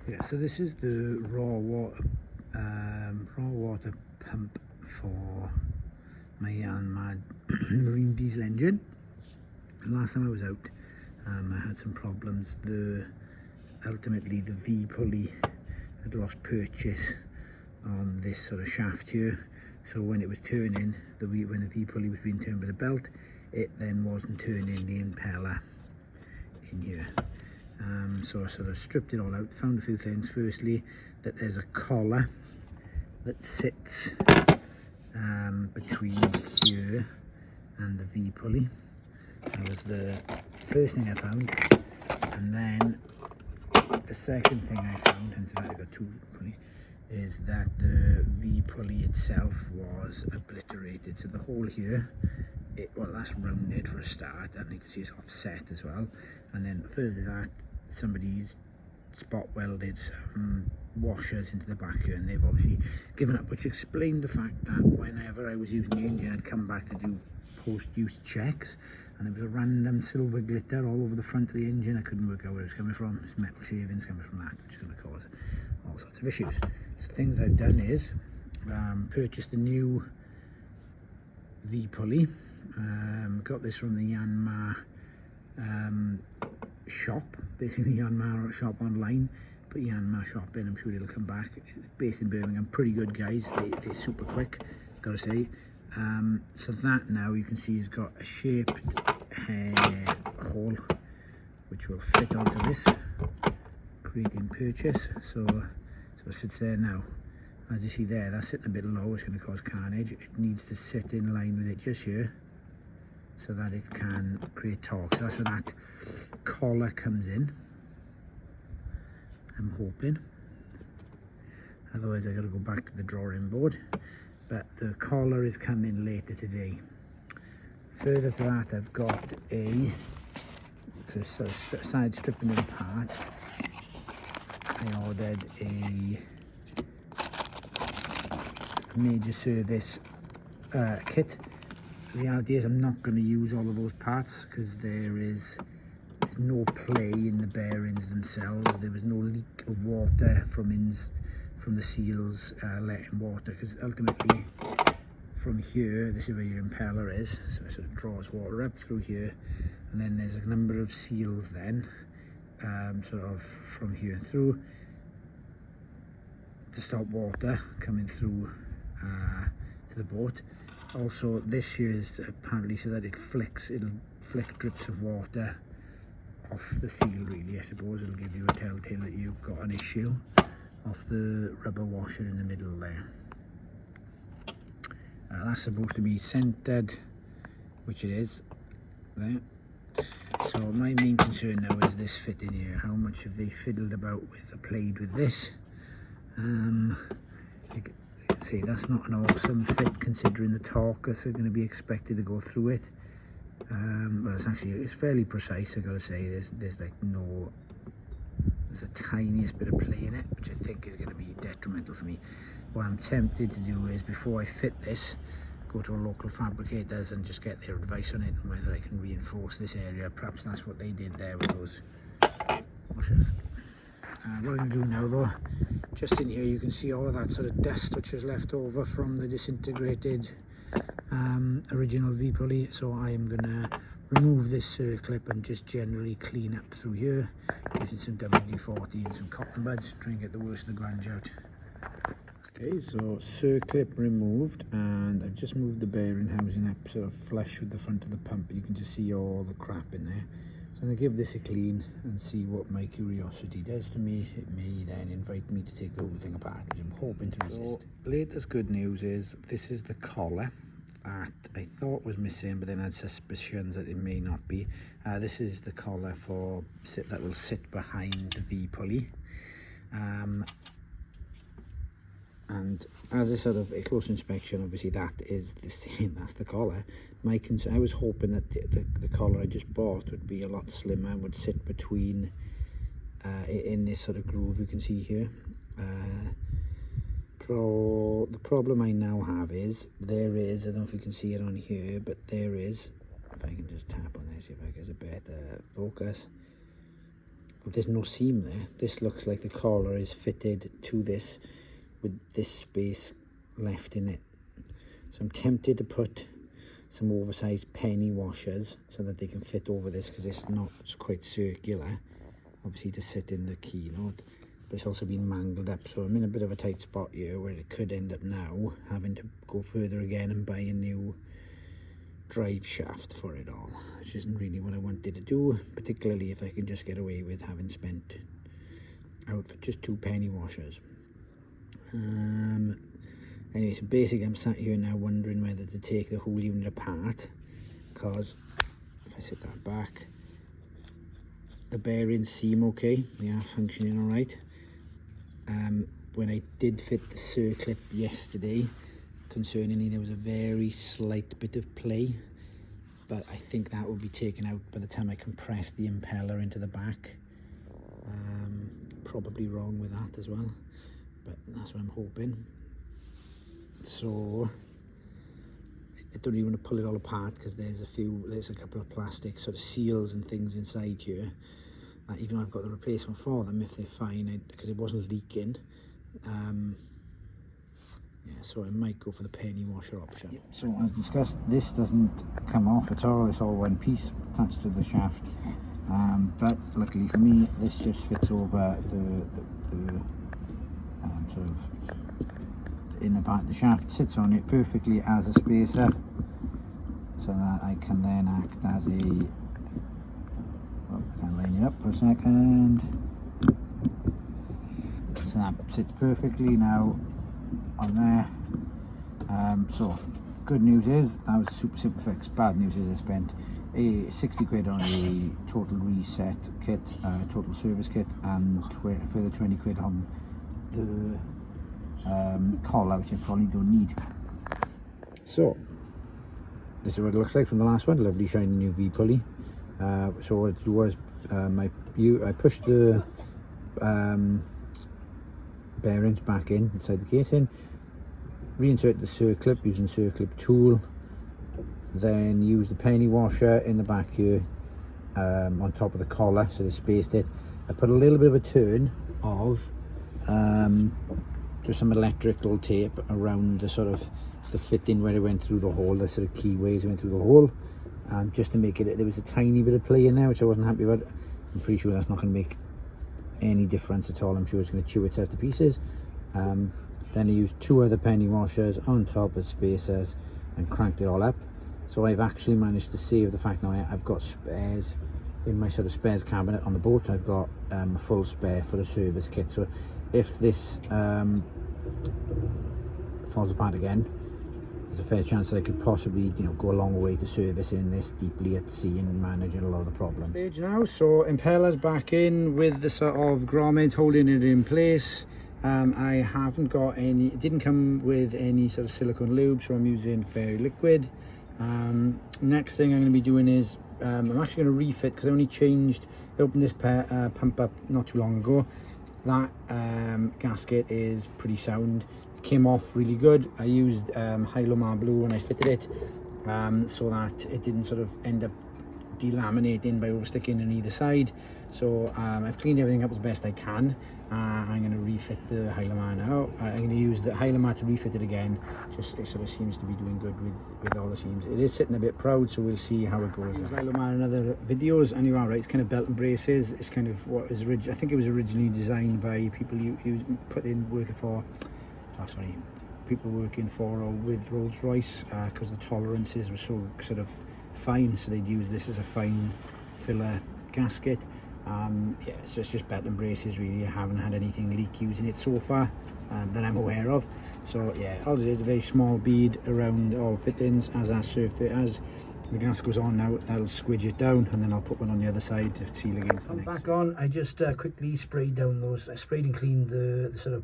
Yeah, so this is the raw water pump for my Yanmar marine diesel engine. And last time I was out, I had some problems. Ultimately the V pulley had lost purchase on this sort of shaft here. So when it was turning, when the V pulley was being turned with the belt, it then wasn't turning the impeller in here. So I sort of stripped it all out, found a few things. Firstly, that there's a collar that sits between here and the V pulley. That was the first thing I found. And then the second thing I found, and so I've got two pulleys, is that the V pulley itself was obliterated. So the hole here, well, that's rounded for a start, and you can see it's offset as well. And then further that, somebody's spot welded some washers into the back here, and they've obviously given up, which explained the fact that whenever I was using the engine, I'd come back to do post-use checks, and there was a random silver glitter all over the front of the engine. I couldn't work out where it was coming from. It's metal shavings coming from that, which is going to cause all sorts of issues. So things I've done is purchased a new V pulley. Got this from the Yanmar shop, basically Yanmar shop online. Put Yanmar shop in, I'm sure it'll come back. It's based in Birmingham. Pretty good guys, they're super quick, gotta say. So that now you can see has got a shaped hole which will fit onto this, creating purchase. So it sits there now. As you see there, that's sitting a bit low, it's going to cause carnage. It needs to sit in line with it just here so that it can create torque. So that's where that collar comes in, I'm hoping. Otherwise I got to go back to the drawing board. But the collar is coming later today. Further to that, I've got a sort of side stripping it apart. I ordered a major service kit. The reality is I'm not going to use all of those parts because there's no play in the bearings themselves. There was no leak of water from the seals letting water, because ultimately from here, this is where your impeller is, so it sort of draws water up through here, and then there's a number of seals then sort of from here through to stop water coming through to the boat. Also this here is apparently so that it'll flick drips of water off the seal, really. I suppose it'll give you a telltale that you've got an issue off the rubber washer in the middle there. That's supposed to be centered, which it is there. So my main concern now is this fit in here. How much have they fiddled about with or played with this? You can see that's not an awesome fit considering the torque that's going to be expected to go through it. But it's fairly precise, I gotta say. There's like there's the tiniest bit of play in it, which I think is going to be detrimental for me. What I'm tempted to do is, before I fit this, go to a local fabricators and just get their advice on it and whether I can reinforce this area. Perhaps that's what they did there with those washers. What I'm going to do now though, just in here you can see all of that sort of dust which is left over from the disintegrated original V pulley. So I am going to remove this circlip and just generally clean up through here using some WD-40 and some cotton buds, try and get the worst of the grunge out. Okay, so circlip removed, and I've just moved the bearing housing up sort of flush with the front of the pump. You can just see all the crap in there. So I'm going to give this a clean and see what my curiosity does to me. It may then invite me to take the whole thing apart, which I'm hoping to resist. So, latest good news is this is the collar that I thought was missing, but then I had suspicions that it may not be. This is the collar that will sit behind the V pulley. And as a sort of a close inspection, obviously that is the same, that's the collar. I was hoping that the collar I just bought would be a lot slimmer and would sit between in this sort of groove you can see here. The problem I now have is I don't know if you can see it on here, but there is, if I can just tap on this, see if I get a better focus. but there's no seam there. This looks like the collar is fitted to this with this space left in it. So I'm tempted to put some oversized penny washers so that they can fit over this, because it's quite circular, obviously, to sit in the keynote, but it's also been mangled up, so I'm in a bit of a tight spot here where it could end up now having to go further again and buy a new drive shaft for it all, which isn't really what I wanted to do, particularly if I can just get away with having spent out for just 2 penny washers. Anyway, so basically I'm sat here now wondering whether to take the whole unit apart, because if I sit that back, the bearings seem okay, they are functioning all right. When I did fit the circlip yesterday, concerningly, there was a very slight bit of play, but I think that will be taken out by the time I compress the impeller into the back. Probably wrong with that as well, but that's what I'm hoping. So I don't even want to pull it all apart, because there's a couple of plastic sort of seals and things inside here. Even though I've got the replacement for them, if they're fine, because it wasn't leaking. Yeah, so I might go for the penny washer option. Yep. So as discussed, this doesn't come off at all. It's all one piece attached to the shaft. But luckily for me, this just fits over the sort of inner part of the shaft, sits on it perfectly as a spacer, so that I can then act as a, can line it up for a second, so that sits perfectly now on there. So good news is that was a super simple fix. Bad news is I spent 60 quid on a total reset kit, total service kit, and further 20 quid on the collar, which I probably don't need. So this is what it looks like from the last one. Lovely shiny new V pulley. So what it was, I pushed the bearings back inside the casing, reinsert the circlip using the circlip tool, then use the penny washer in the back here on top of the collar, so they spaced it. I put a little bit of a turn of just some electrical tape around the sort of the fitting where it went through the hole, the sort of keyways went through the hole, just to make it, there was a tiny bit of play in there which I wasn't happy about. I'm pretty sure that's not going to make any difference at all. I'm sure it's going to chew itself to pieces. Then I used 2 other penny washers on top of spacers and cranked it all up. So I've actually managed to save the fact now I've got spares in my sort of spares cabinet on the boat. I've got a full spare for the service kit, so if this falls apart again, there's a fair chance that I could possibly, go a long way to servicing this deeply at sea and managing a lot of the problems. Stage now, so impeller's back in with the sort of grommet holding it in place. I haven't got any, it didn't come with any sort of silicone lube, so I'm using Fairy Liquid. Next thing I'm going to be doing is I'm actually going to refit, because I only opened this pump up not too long ago. That gasket is pretty sound. It came off really good. I used Hylomar Blue when I fitted it, so that it didn't sort of end up delaminating by oversticking on either side. So I've cleaned everything up as best I can. I'm going to refit the Hylomar now. I'm going to use the Hylomar to refit it again. Just, it sort of seems to be doing good with all the seams. It is sitting a bit proud, so we'll see how it goes. Hylomar in other videos, and you are right, it's kind of belt and braces. It's kind of what is I think it was originally designed by people people working for or with Rolls-Royce, because the tolerances were so sort of fine, so they'd use this as a fine filler gasket. Yeah, so it's just belt and braces really. I haven't had anything leak using it so far that I'm aware of. So yeah, all it is a very small bead around all fittings. As the gas goes on now, that'll squidge it down, and then I'll put one on the other side to seal against the next. Back on, I just quickly sprayed down those. I sprayed and cleaned the sort of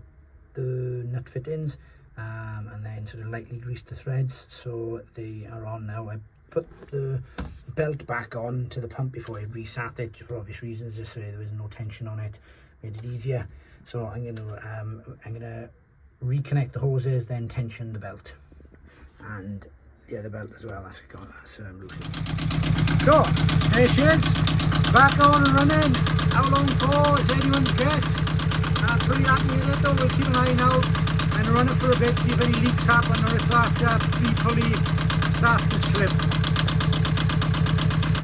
the nut fittings, and then sort of lightly greased the threads, so they are on now. I put the belt back on to the pump before I resat it for obvious reasons, just so there was no tension on it, made it easier. So I'm gonna reconnect the hoses, then tension the belt and the other belt as well. That's loosened. So, there she is, back on and running. How long for is anyone's guess? Pretty happy with it though. We'll keep an eye now and run it for a bit, see if any leaks happen or if that B pulley starts to slip.